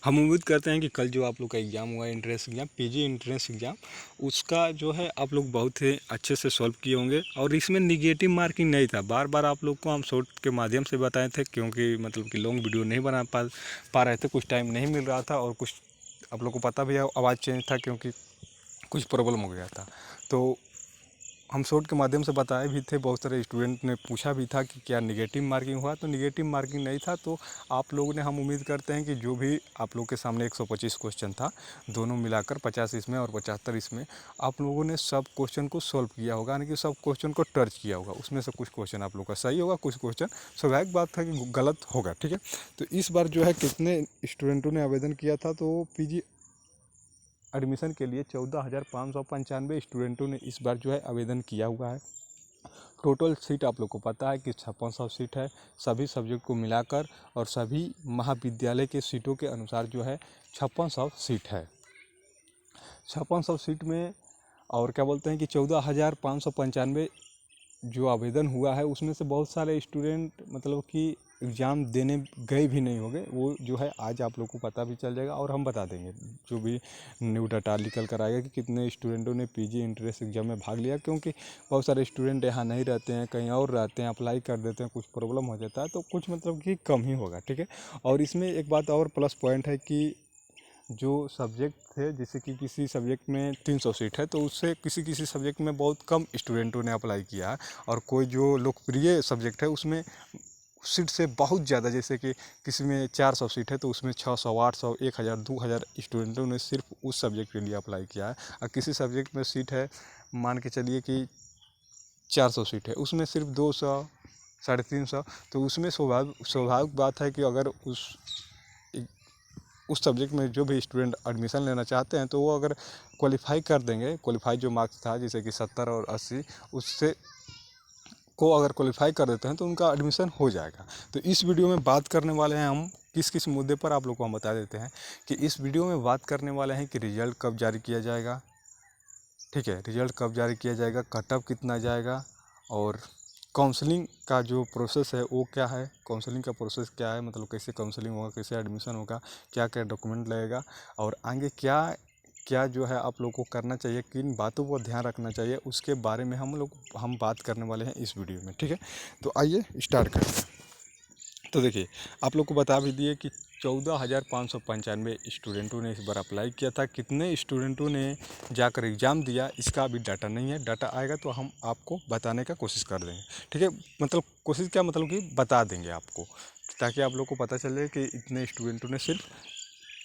हम उम्मीद करते हैं कि कल जो आप लोग का एग्ज़ाम हुआ है, entrance exam, PG entrance exam, उसका जो है आप लोग बहुत ही अच्छे से सॉल्व किए होंगे। और इसमें निगेटिव मार्किंग नहीं था। बार बार आप लोग को हम शॉर्ट के माध्यम से बताए थे, क्योंकि मतलब कि लॉन्ग वीडियो नहीं बना पा रहे थे, कुछ टाइम नहीं मिल रहा था, और कुछ आप लोग को पता भी है आवाज़ चेंज था, क्योंकि कुछ प्रॉब्लम हो गया था। तो हम शॉर्ट के माध्यम से बताए भी थे। बहुत सारे स्टूडेंट ने पूछा भी था कि क्या निगेटिव मार्किंग हुआ, तो निगेटिव मार्किंग नहीं था। तो आप लोगों ने, हम उम्मीद करते हैं कि जो भी आप लोग के सामने 125 क्वेश्चन था, दोनों मिलाकर 50 इसमें और 75 इसमें, आप लोगों ने सब क्वेश्चन को सॉल्व किया होगा, यानी कि सब क्वेश्चन को टच किया होगा। उसमें से कुछ क्वेश्चन आप लोग का सही होगा, कुछ क्वेश्चन स्वाभाविक बात है कि गलत होगा, ठीक है। तो इस बार जो है कितने स्टूडेंटों ने आवेदन किया था, तो पीजी एडमिशन के लिए 14,595 स्टूडेंटों ने इस बार जो है आवेदन किया हुआ है। टोटल सीट आप लोग को पता है कि 5600 सीट है, सभी सब्जेक्ट को मिलाकर, और सभी महाविद्यालय के सीटों के अनुसार जो है 5600 सीट है। 5600 सीट में, और क्या बोलते हैं कि 14,595 जो आवेदन हुआ है, उसमें से बहुत सारे स्टूडेंट मतलब कि एग्ज़ाम देने गए भी नहीं होंगे। वो जो है आज आप लोग को पता भी चल जाएगा, और हम बता देंगे जो भी न्यू डाटा निकल कर आएगा कि कितने स्टूडेंटों ने पीजी एंट्रेंस एग्ज़ाम में भाग लिया। क्योंकि बहुत सारे स्टूडेंट यहाँ नहीं रहते हैं, कहीं और रहते हैं, अप्लाई कर देते हैं, कुछ प्रॉब्लम हो जाता है, तो कुछ मतलब कि कम ही होगा, ठीक है। और इसमें एक बात और प्लस पॉइंट है कि जो सब्जेक्ट थे, जैसे कि किसी सब्जेक्ट में 300 सीट है, तो उससे किसी किसी सब्जेक्ट में बहुत कम स्टूडेंटों ने अप्लाई किया है। और कोई जो लोकप्रिय सब्जेक्ट है उसमें सीट से बहुत ज़्यादा, जैसे कि किसी में 400 सीट है तो उसमें 600, 800, 1000, 2000 स्टूडेंटों ने सिर्फ उस सब्जेक्ट के लिए अप्लाई किया है। और किसी सब्जेक्ट में सीट है, मान के चलिए कि 400 सीट है, उसमें सिर्फ 200, 350, तो उसमें स्वाभाविक बात है कि अगर उस सब्जेक्ट में जो भी स्टूडेंट एडमिशन लेना चाहते हैं, तो वो अगर क्वालिफाई कर देंगे, क्वालिफाई जो मार्क्स था जैसे कि 70 और 80, उससे को अगर क्वालिफाई कर देते हैं तो उनका एडमिशन हो जाएगा। तो इस वीडियो में बात करने वाले हैं हम किस किस मुद्दे पर, आप लोग को हम बता देते हैं कि इस वीडियो में बात करने वाले हैं कि रिजल्ट कब जारी किया जाएगा, ठीक है, रिजल्ट कब जारी किया जाएगा, कट ऑफ कितना जाएगा, और काउंसलिंग का जो प्रोसेस है वो क्या है, काउंसलिंग का प्रोसेस क्या है, मतलब कैसे काउंसलिंग होगा, कैसे एडमिशन होगा, क्या क्या डॉक्यूमेंट लगेगा, और आगे क्या क्या जो है आप लोग को करना चाहिए, किन बातों पर ध्यान रखना चाहिए, उसके बारे में हम बात करने वाले हैं इस वीडियो में, ठीक है। तो आइए स्टार्ट करते हैं। तो देखिए, आप लोग को बता भी दिए कि 14,595 स्टूडेंटों ने इस बार अप्लाई किया था। कितने स्टूडेंटों ने जाकर एग्ज़ाम दिया, इसका अभी डाटा नहीं है। डाटा आएगा तो हम आपको बताने का कोशिश कर देंगे, ठीक है। मतलब कोशिश क्या, मतलब कि बता देंगे आपको, ताकि आप लोग को पता चले कि इतने स्टूडेंटों ने सिर्फ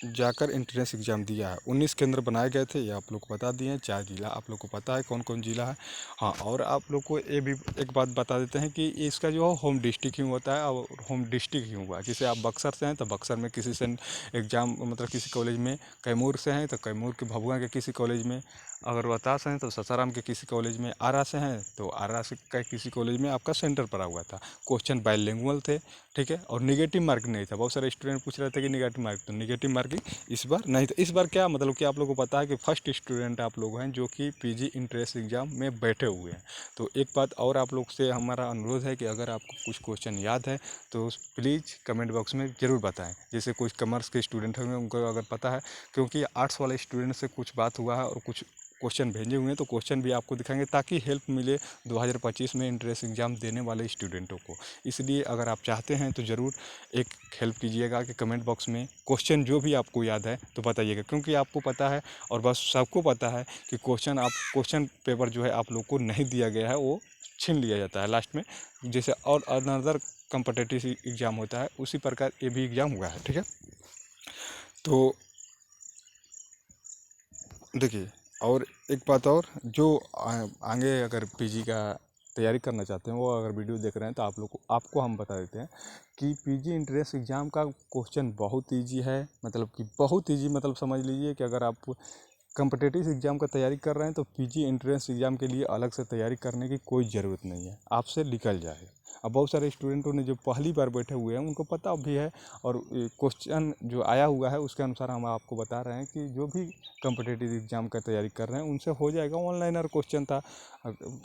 जाकर एंट्रेंस एग्ज़ाम दिया है। 19 केंद्र बनाए गए थे, ये आप लोग को बता दिए हैं। 4 जिला आप लोग को पता है कौन कौन जिला है। हाँ, और आप लोग को ये भी एक बात बता देते हैं कि इसका जो है होम डिस्ट्रिक्ट ही होता है, और होम डिस्ट्रिक्ट ही हुआ। जैसे आप बक्सर से हैं तो बक्सर में किसी से एग्ज़ाम, मतलब किसी कॉलेज में, कैमूर से हैं तो कैमूर के भभुआ के किसी कॉलेज में, अगर रोहतास हैं तो सासाराम के किसी कॉलेज में, आरा से हैं तो आरा से का किसी कॉलेज में आपका सेंटर पड़ा हुआ था। क्वेश्चन बाइलिंगुअल थे, ठीक है, और निगेटिव मार्किंग नहीं था। बहुत सारे स्टूडेंट पूछ रहे थे कि निगेटिव मार्किंग, तो निगेटिव मार्किंग इस बार नहीं था। इस बार क्या मतलब कि आप लोगों को पता है कि फर्स्ट स्टूडेंट आप लोग हैं जो कि पीजी एंट्रेंस एग्ज़ाम में बैठे हुए हैं। तो एक बात और आप लोग से हमारा अनुरोध है कि अगर आपको कुछ क्वेश्चन याद है तो प्लीज़ कमेंट बॉक्स में ज़रूर बताएं। जैसे कुछ कॉमर्स के स्टूडेंट होंगे, उनको अगर पता है, क्योंकि आर्ट्स वाले स्टूडेंट से कुछ बात हुआ है और कुछ क्वेश्चन भेजे हुए हैं, तो क्वेश्चन भी आपको दिखाएंगे ताकि हेल्प मिले 2025 में एंट्रेंस एग्ज़ाम देने वाले स्टूडेंटों को। इसलिए अगर आप चाहते हैं तो ज़रूर एक हेल्प कीजिएगा कि कमेंट बॉक्स में क्वेश्चन जो भी आपको याद है तो बताइएगा, क्योंकि आपको पता है और बस सबको पता है कि क्वेश्चन पेपर जो है आप लोग को नहीं दिया गया है, वो छीन लिया जाता है लास्ट में। जैसे और अनदर कम्पिटिटिव एग्ज़ाम होता है, उसी प्रकार ये भी एग्ज़ाम हुआ है, ठीक है। तो देखिए, और एक बात और, जो आगे अगर पीजी का तैयारी करना चाहते हैं, वो अगर वीडियो देख रहे हैं, तो आपको हम बता देते हैं कि पीजी एंट्रेंस एग्ज़ाम का क्वेश्चन बहुत इजी है। मतलब कि बहुत इजी, मतलब समझ लीजिए कि अगर आप कम्पिटिटिव एग्ज़ाम का तैयारी कर रहे हैं तो पीजी एंट्रेंस एग्ज़ाम के लिए अलग से तैयारी करने की कोई ज़रूरत नहीं है, आपसे निकल जाएगा। अब बहुत सारे स्टूडेंटों ने जो पहली बार बैठे हुए हैं उनको पता भी है, और क्वेश्चन जो आया हुआ है उसके अनुसार हम आपको बता रहे हैं कि जो भी कम्पिटिटिव एग्ज़ाम का तैयारी कर रहे हैं उनसे हो जाएगा। ऑनलाइनर क्वेश्चन था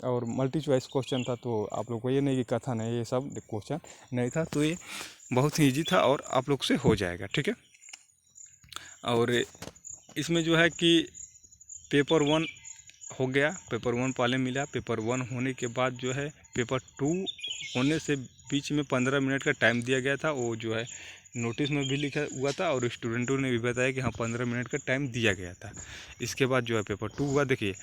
और मल्टी चॉइस क्वेश्चन था, तो आप लोग को ये नहीं कि कथन है, ये सब क्वेश्चन नहीं था, तो ये बहुत ही ईजी था और आप लोग से हो जाएगा, ठीक है। और इसमें जो है कि पेपर 1 हो गया, पेपर 1 पहले मिला, पेपर 1 होने के बाद जो है पेपर 2 होने से बीच में 15 मिनट का टाइम दिया गया था। वो जो है नोटिस में भी लिखा हुआ था और स्टूडेंटों ने भी बताया कि हाँ 15 मिनट का टाइम दिया गया था। इसके बाद जो है पेपर 2 हुआ। देखिए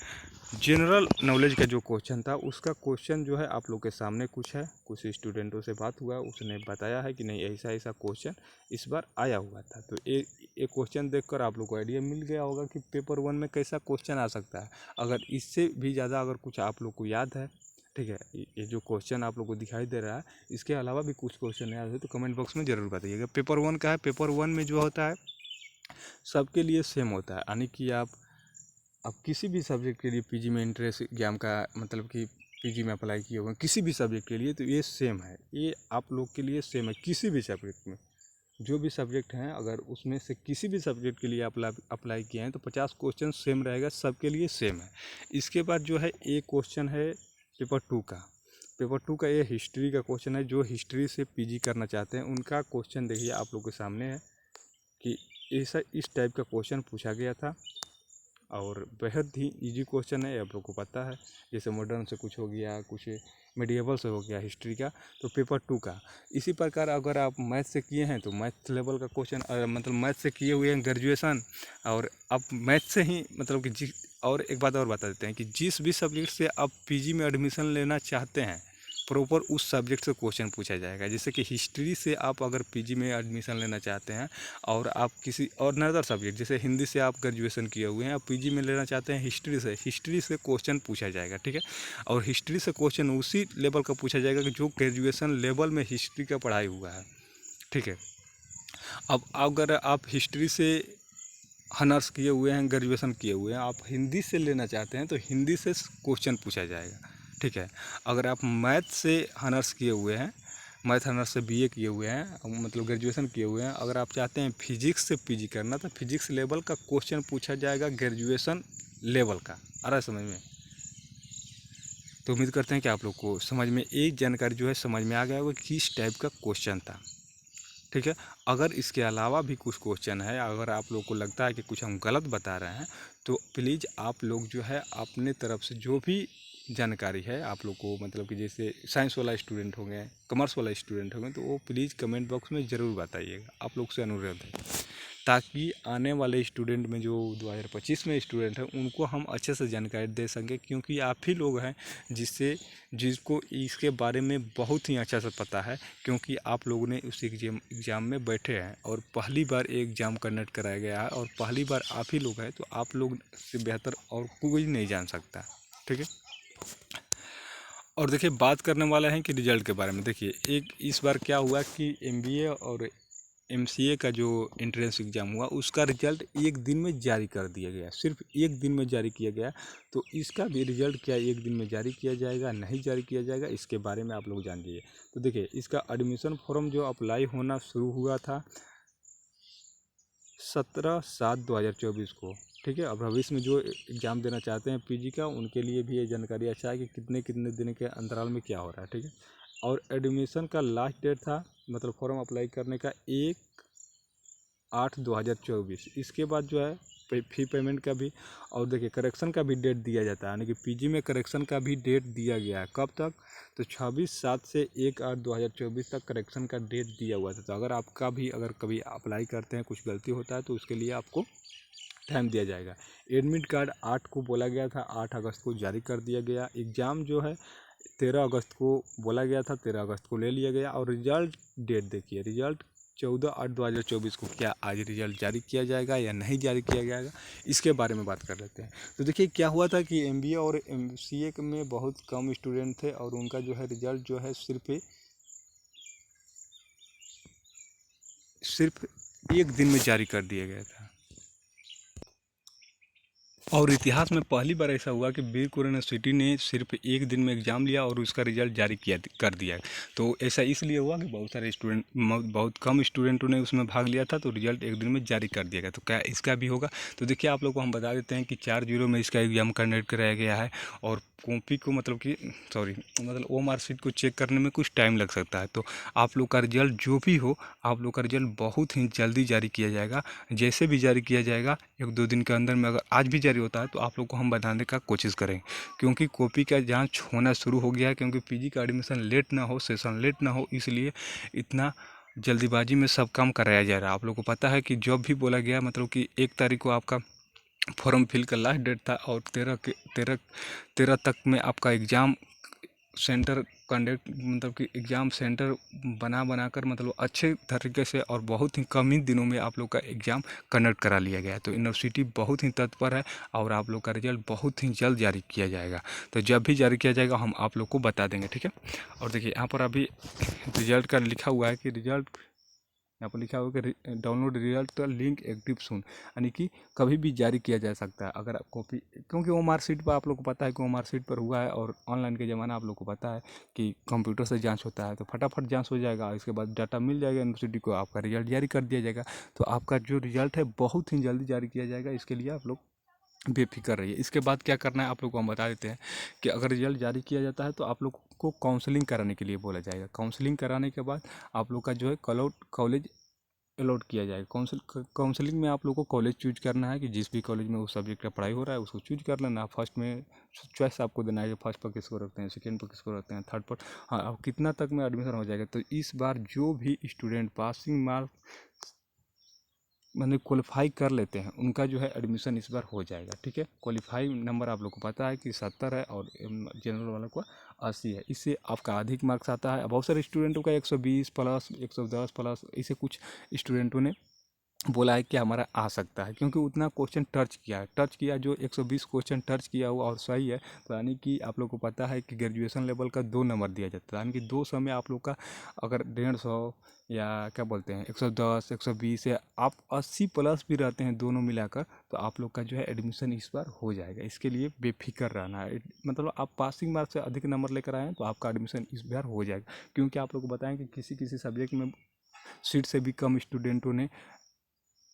जनरल नॉलेज का जो क्वेश्चन था उसका क्वेश्चन जो है आप लोग के सामने कुछ है, कुछ स्टूडेंटों से बात हुआ, उसने बताया है कि नहीं ऐसा ऐसा क्वेश्चन इस बार आया हुआ था। तो एक क्वेश्चन देखकर आप लोग को आइडिया मिल गया होगा कि पेपर 1 में कैसा क्वेश्चन आ सकता है। अगर इससे भी ज़्यादा अगर कुछ आप लोग को याद है, ठीक है, ये जो क्वेश्चन आप लोग को दिखाई दे रहा है इसके अलावा भी कुछ क्वेश्चन याद है तो कमेंट बॉक्स में ज़रूर बताइएगा। पेपर 1 का है, पेपर 1 में जो होता है सबके लिए सेम होता है, यानी कि आप किसी भी सब्जेक्ट के लिए पीजी में एंट्रेंस एग्जाम का मतलब कि पीजी में अप्लाई किए हुए हैं किसी भी सब्जेक्ट के लिए, तो ये सेम है, ये आप लोग के लिए सेम है। किसी भी सब्जेक्ट में जो भी सब्जेक्ट हैं अगर उसमें से किसी भी सब्जेक्ट के लिए अप्लाई किए हैं तो 50 क्वेश्चन सेम रहेगा, सबके लिए सेम है। इसके बाद जो है एक क्वेश्चन है पेपर 2 का। पेपर 2 का ये हिस्ट्री का क्वेश्चन है। जो हिस्ट्री से पीजी करना चाहते हैं उनका क्वेश्चन देखिए आप लोग के सामने है कि ऐसा इस टाइप का क्वेश्चन पूछा गया था और बेहद ही इजी क्वेश्चन है, आप लोग को पता है। जैसे मॉडर्न से कुछ हो गया, कुछ मेडिएवल से हो गया हिस्ट्री का, तो पेपर 2 का इसी प्रकार अगर आप मैथ से किए हैं तो मैथ लेवल का क्वेश्चन मतलब मैथ से किए हुए हैं ग्रेजुएशन और आप मैथ से ही मतलब कि और एक बात और बता देते हैं कि जिस भी सब्जेक्ट से आप पीजी में एडमिशन लेना चाहते हैं प्रॉपर उस सब्जेक्ट से क्वेश्चन पूछा जाएगा। जैसे कि हिस्ट्री से आप अगर पीजी में एडमिशन लेना चाहते हैं और आप किसी और नदर सब्जेक्ट जैसे हिंदी से आप ग्रेजुएशन किए हुए हैं आप पीजी में लेना चाहते हैं हिस्ट्री से क्वेश्चन पूछा जाएगा, ठीक है। और हिस्ट्री से क्वेश्चन उसी लेवल का पूछा जाएगा कि जो ग्रेजुएशन लेवल में हिस्ट्री का पढ़ाई हुआ है, ठीक है। अब अगर आप हिस्ट्री से हनर्स किए हुए हैं, ग्रेजुएशन किए हुए हैं, आप हिंदी से लेना चाहते हैं तो हिंदी से क्वेश्चन पूछा जाएगा, ठीक है। अगर आप मैथ से हनर्स किए हुए हैं, मैथ हनर्स से बीए किए हुए हैं मतलब ग्रेजुएशन किए हुए हैं, अगर आप चाहते हैं फिजिक्स से पीजी करना तो फिजिक्स लेवल का क्वेश्चन पूछा जाएगा ग्रेजुएशन लेवल का। आ रहा है समझ में? तो उम्मीद करते हैं कि आप लोग को समझ में एक जानकारी जो है समझ में आ गया होगा किस टाइप का क्वेश्चन था, ठीक है। अगर इसके अलावा भी कुछ क्वेश्चन है, अगर आप लोग को लगता है कि कुछ हम गलत बता रहे हैं तो प्लीज़ आप लोग जो है अपने तरफ से जो भी जानकारी है आप लोग को मतलब कि जैसे साइंस वाला स्टूडेंट होंगे, कॉमर्स वाला स्टूडेंट होंगे तो वो प्लीज़ कमेंट बॉक्स में ज़रूर बताइएगा। आप लोग से अनुरोध है ताकि आने वाले स्टूडेंट में जो 2025 में स्टूडेंट हैं उनको हम अच्छे से जानकारी दे सकें, क्योंकि आप ही लोग हैं जिसको इसके बारे में बहुत ही अच्छा से पता है, क्योंकि आप लोगों ने उस एग्ज़ाम में बैठे हैं और पहली बार एग्ज़ाम कंडक्ट कराया गया है और पहली बार आप ही लोग हैं, तो आप लोग से बेहतर और कोई नहीं जान सकता, ठीक है। और देखिए बात करने वाला है कि रिजल्ट के बारे में। देखिए एक इस बार क्या हुआ कि एमबीए और एमसीए का जो एंट्रेंस एग्ज़ाम हुआ उसका रिजल्ट एक दिन में जारी कर दिया गया, सिर्फ एक दिन में जारी किया गया। तो इसका भी रिजल्ट क्या एक दिन में जारी किया जाएगा नहीं जारी किया जाएगा इसके बारे में आप लोग जान लीजिए। तो देखिए इसका एडमिशन फॉर्म जो अप्लाई होना शुरू हुआ था 17/7/2024 को, ठीक है। अब भविष्य में जो एग्ज़ाम देना चाहते हैं पीजी का उनके लिए भी ये जानकारी अच्छा है कि कितने कितने दिन के अंतराल में क्या हो रहा है, ठीक है। और एडमिशन का लास्ट डेट था मतलब फॉर्म अप्लाई करने का 1/8/2024। इसके बाद जो है फी पेमेंट का भी और देखिए करेक्शन का भी डेट दिया जाता है, यानी कि पीजी में करेक्शन का भी डेट दिया गया है। कब तक? तो 26/7 से 1/8/2024 तक करेक्शन का डेट दिया हुआ था। तो अगर आपका भी अगर कभी अप्लाई करते हैं कुछ गलती होता है तो उसके लिए आपको टाइम दिया जाएगा। एडमिट कार्ड 8 को बोला गया था, 8 अगस्त को जारी कर दिया गया। एग्ज़ाम जो है 13 अगस्त को बोला गया था, 13 अगस्त को ले लिया गया। और रिजल्ट डेट देखिए, रिजल्ट 14/8/2024 को क्या आज रिजल्ट जारी किया जाएगा या नहीं जारी किया जाएगा इसके बारे में बात कर लेते हैं। तो देखिए क्या हुआ था कि एमबीए और एमसीए में बहुत कम स्टूडेंट थे और उनका जो है रिजल्ट जो है सिर्फ एक दिन में जारी कर दिया गया था। और इतिहास में पहली बार ऐसा हुआ कि वीर यूनिवर्सिटी ने सिर्फ एक दिन में एग्ज़ाम लिया और उसका रिजल्ट जारी किया कर दिया। तो ऐसा इसलिए हुआ कि बहुत सारे स्टूडेंट, बहुत कम स्टूडेंटों ने उसमें भाग लिया था, तो रिजल्ट एक दिन में जारी कर दिया गया। तो क्या इसका भी होगा? तो देखिए, आप लोग को हम बता देते हैं कि 4-0 में इसका एग्ज़ाम कंडक्ट कराया गया है। और कॉपी को मतलब कि सॉरी मतलब वो मार्कशीट को चेक करने में कुछ टाइम लग सकता है। तो आप लोग का रिजल्ट जो भी हो, आप लोग का रिजल्ट बहुत ही जल्दी जारी किया जाएगा। जैसे भी जारी किया जाएगा 1-2 दिन के अंदर में, अगर आज भी जारी होता है तो आप लोग को हम बताने का कोशिश करेंगे, क्योंकि कॉपी का जांच होना शुरू हो गया है। क्योंकि पीजी का एडमिशन लेट ना हो, सेशन लेट ना हो, इसलिए इतना जल्दीबाजी में सब काम कराया जा रहा है। आप लोग को पता है कि जब भी बोला गया, मतलब कि 1 तारीख को आपका फॉर्म फिल का लास्ट डेट था, और 13 तक में आपका एग्ज़ाम सेंटर कंडक्ट, मतलब कि एग्ज़ाम सेंटर बना कर, मतलब अच्छे तरीके से और बहुत ही कम ही दिनों में आप लोग का एग्ज़ाम कंडक्ट करा लिया गया है। तो यूनिवर्सिटी बहुत ही तत्पर है और आप लोग का रिजल्ट बहुत ही जल्द जारी किया जाएगा। तो जब भी जारी किया जाएगा हम आप लोग को बता देंगे, ठीक है। और देखिए, यहाँ पर अभी रिजल्ट का लिखा हुआ है कि रिजल्ट, यहाँ पर लिखा हुआ है कि डाउनलोड रिजल्ट का लिंक एक्टिव सुन, यानी कि कभी भी जारी किया जा सकता है। अगर कॉपी, क्योंकि वो मार्कशीट पर आप लोग को पता है कि वो मार्कशीट पर हुआ है, और ऑनलाइन के ज़माना आप लोग को पता है कि कंप्यूटर से जांच होता है, तो फटाफट जांच हो जाएगा। इसके बाद डाटा मिल जाएगा यूनिवर्सिटी को, आपका रिजल्ट जारी कर दिया जाएगा। तो आपका जो रिजल्ट है बहुत ही जल्दी जारी किया जाएगा, इसके लिए आप लोग बेफिक्र रहिए। इसके बाद क्या करना है आप लोग को हम बता देते हैं कि अगर रिजल्ट जारी किया जाता है तो आप लोग को काउंसलिंग कराने के लिए बोला जाएगा। काउंसलिंग कराने के बाद आप लोग का जो है कॉलेज अलॉट किया जाएगा। काउंसलिंग में आप लोग को कॉलेज चूज करना है कि जिस भी कॉलेज में उस सब्जेक्ट का पढ़ाई हो रहा है उसको चूज कर लेना। फर्स्ट में चॉइस आपको देना है कि फर्स्ट पर किसको रखते हैं, सेकंड पर किसको रखते हैं, थर्ड पर, हाँ, अब कितना तक में एडमिशन हो जाएगा। तो इस बार जो भी स्टूडेंट पासिंग मार्क मतलब क्वालिफाई कर लेते हैं, उनका जो है एडमिशन इस बार हो जाएगा, ठीक है। क्वालिफाई नंबर आप लोग को पता है कि 70 है, और जनरल वालों को 80 है। इससे आपका अधिक मार्क्स आता है। बहुत सारे स्टूडेंटों का 120 प्लस, 110 प्लस, इसे कुछ स्टूडेंटों ने बोला है कि हमारा आ सकता है, क्योंकि उतना क्वेश्चन टच किया जो 120 क्वेश्चन टच किया हुआ और सही है। तो यानी कि आप लोग को पता है कि ग्रेजुएशन लेवल का 2 नंबर दिया जाता है, यानी कि 200 में आप लोग का अगर 150 या क्या बोलते हैं 110, 120 या आप 80 प्लस भी रहते हैं दोनों मिलाकर, तो आप लोग का जो है एडमिशन इस बार हो जाएगा। इसके लिए बेफिक्र रहना है। मतलब आप पासिंग मार्क्स से अधिक नंबर लेकर आए हैं तो आपका एडमिशन इस बार हो जाएगा। क्योंकि आप लोग को बताएं कि किसी किसी सब्जेक्ट में सीट से भी कम स्टूडेंटों ने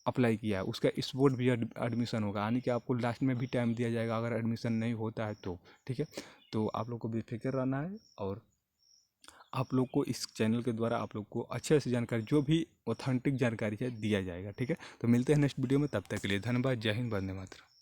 अप्लाई किया है, उसका स्पॉट भी एडमिशन होगा, यानी कि आपको लास्ट में भी टाइम दिया जाएगा अगर एडमिशन नहीं होता है तो, ठीक है। तो आप लोग को बेफिक्र रहना है, और आप लोग को इस चैनल के द्वारा आप लोग को अच्छे से जानकारी, जो भी ऑथेंटिक जानकारी है, दिया जाएगा, ठीक है। तो मिलते हैं नेक्स्ट वीडियो में, तब तक के लिए धन्यवाद। जय हिंद, वंदे मातरम।